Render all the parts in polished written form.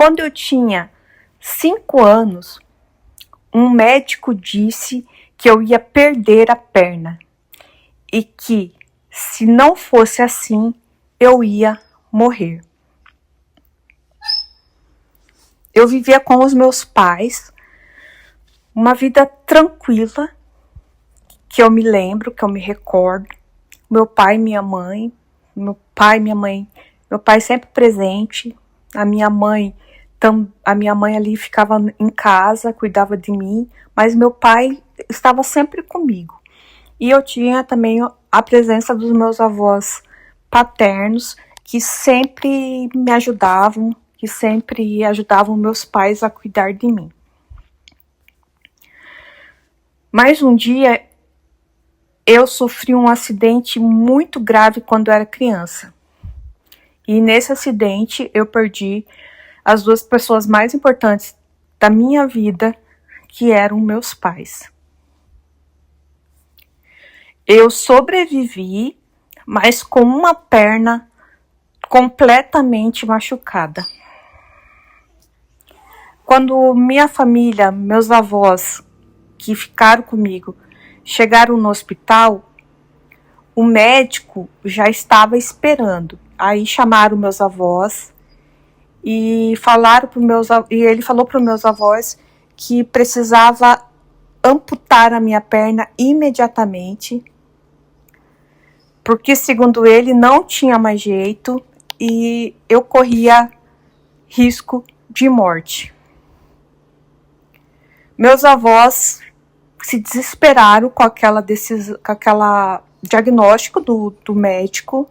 Quando eu tinha 5 anos, um médico disse que eu ia perder a perna e que, se não fosse assim, eu ia morrer. Eu vivia com os meus pais, uma vida tranquila, que eu me lembro, que eu me recordo. Meu pai e minha mãe, meu pai sempre presente, a minha mãe ali ficava em casa, cuidava de mim, mas meu pai estava sempre comigo. E eu tinha também a presença dos meus avós paternos, que sempre me ajudavam, que sempre ajudavam meus pais a cuidar de mim. Mas um dia eu sofri um acidente muito grave quando eu era criança. E nesse acidente eu perdi as 2 pessoas mais importantes da minha vida, que eram meus pais. Eu sobrevivi, mas com uma perna completamente machucada. Quando minha família, meus avós que ficaram comigo, chegaram no hospital, o médico já estava esperando. Aí chamaram meus avós e ele falou para os meus avós que precisava amputar a minha perna imediatamente, porque, segundo ele, não tinha mais jeito e eu corria risco de morte. Meus avós se desesperaram com aquela diagnóstico do médico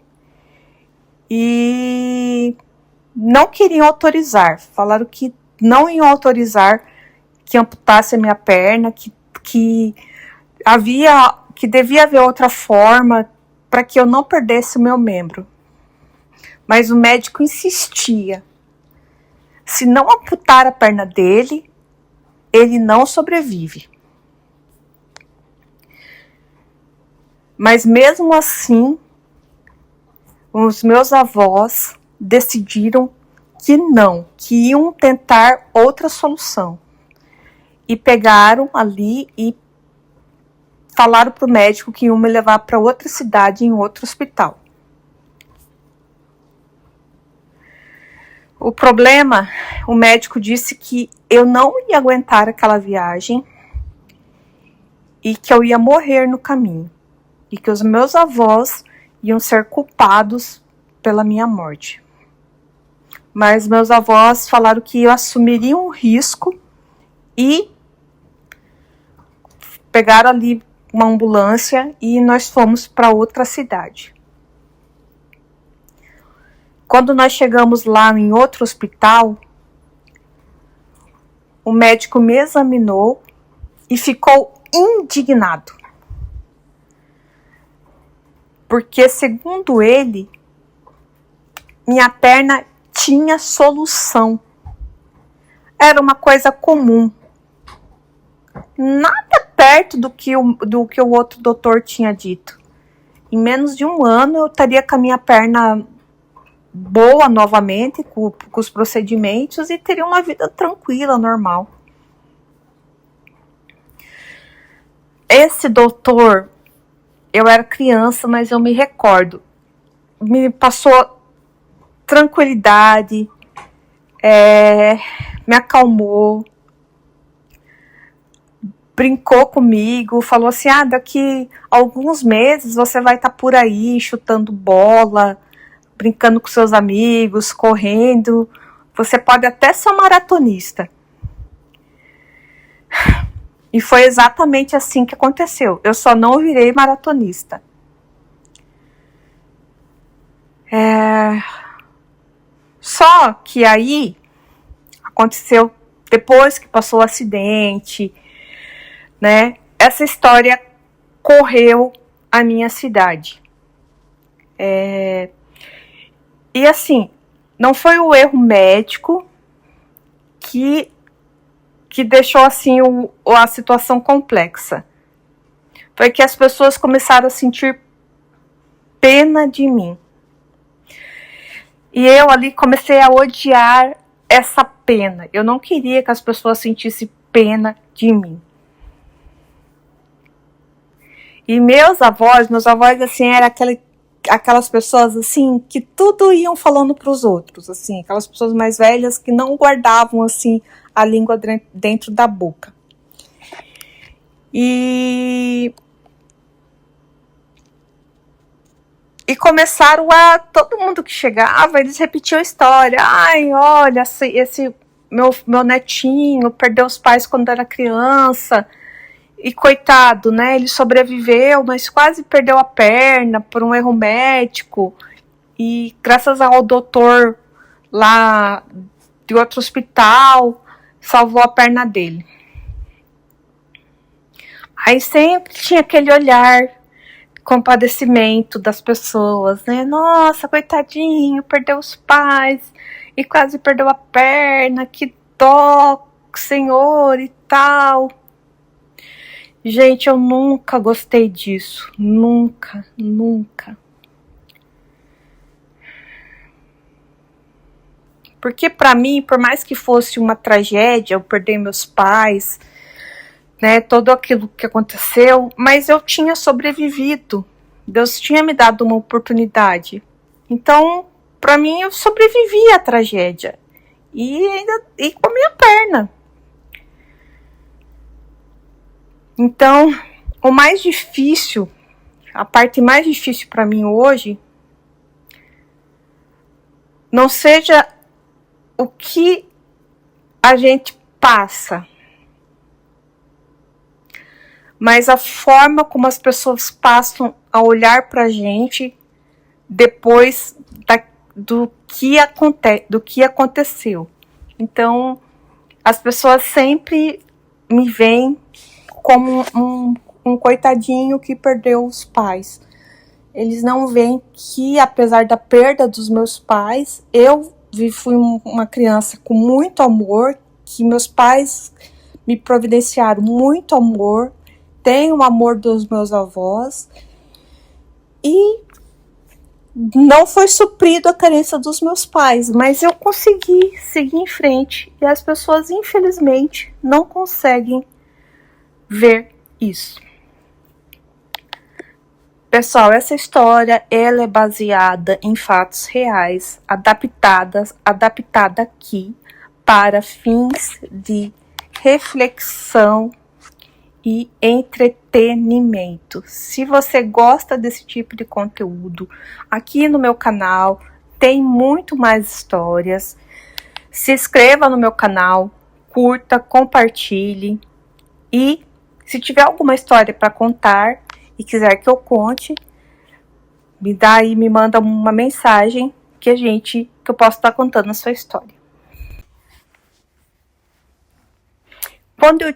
e não queriam autorizar. Falaram que não iam autorizar que amputasse a minha perna, que devia haver outra forma para que eu não perdesse o meu membro. Mas o médico insistia. Se não amputar a perna dele, ele não sobrevive. Mas mesmo assim, os meus avós decidiram que iam tentar outra solução. E pegaram ali e falaram para o médico que iam me levar para outra cidade, em outro hospital. O problema, o médico disse que eu não ia aguentar aquela viagem e que eu ia morrer no caminho. E que os meus avós iam ser culpados pela minha morte. Mas meus avós falaram que eu assumiria um risco e pegaram ali uma ambulância e nós fomos para outra cidade. Quando nós chegamos lá em outro hospital, o médico me examinou e ficou indignado. Porque, segundo ele, minha perna tinha solução. Era uma coisa comum. Nada perto do que o outro doutor tinha dito. Em menos de 1 ano eu estaria com a minha perna boa novamente, com os procedimentos, e teria uma vida tranquila, normal. Esse doutor, eu era criança, mas eu me recordo, me passou tranquilidade, me acalmou, brincou comigo, falou assim, daqui a alguns meses você vai estar por aí chutando bola, brincando com seus amigos, correndo, você pode até ser um maratonista. E foi exatamente assim que aconteceu. Eu só não virei maratonista. Só que aí aconteceu, depois que passou o acidente, né? Essa história correu a minha cidade. E assim, não foi o erro médico que deixou assim a situação complexa. Foi que as pessoas começaram a sentir pena de mim. E eu ali comecei a odiar essa pena. Eu não queria que as pessoas sentissem pena de mim. E meus avós assim, eram aquelas pessoas assim que tudo iam falando para os outros, assim, aquelas pessoas mais velhas que não guardavam assim a língua dentro da boca. E começaram todo mundo que chegava, eles repetiam a história. Ai, olha, esse meu netinho perdeu os pais quando era criança. E coitado, né? Ele sobreviveu, mas quase perdeu a perna por um erro médico. E graças ao doutor lá de outro hospital, salvou a perna dele. Aí sempre tinha aquele olhar, compadecimento das pessoas, né? Nossa, coitadinho, perdeu os pais e quase perdeu a perna, que dó, senhor, e tal. Gente, eu nunca gostei disso. Nunca, nunca. Porque para mim, por mais que fosse uma tragédia, eu perder meus pais, né, todo aquilo que aconteceu, mas eu tinha sobrevivido. Deus tinha me dado uma oportunidade. Então, para mim, eu sobrevivi à tragédia. E com a minha perna. Então, o mais difícil, a parte mais difícil para mim hoje, não seja o que a gente passa, mas a forma como as pessoas passam a olhar pra gente depois do que aconteceu. Então, as pessoas sempre me veem como um coitadinho que perdeu os pais. Eles não veem que, apesar da perda dos meus pais, eu fui uma criança com muito amor, que meus pais me providenciaram muito amor, tenho o amor dos meus avós, e não foi suprido a carência dos meus pais, mas eu consegui seguir em frente, e as pessoas, infelizmente, não conseguem ver isso. Pessoal, essa história ela é baseada em fatos reais, adaptada aqui para fins de reflexão e entretenimento. Se você gosta desse tipo de conteúdo, aqui no meu canal tem muito mais histórias. Se inscreva no meu canal, curta, compartilhe e se tiver alguma história para contar e quiser que eu conte, me manda uma mensagem que eu posso estar contando a sua história. Quando eu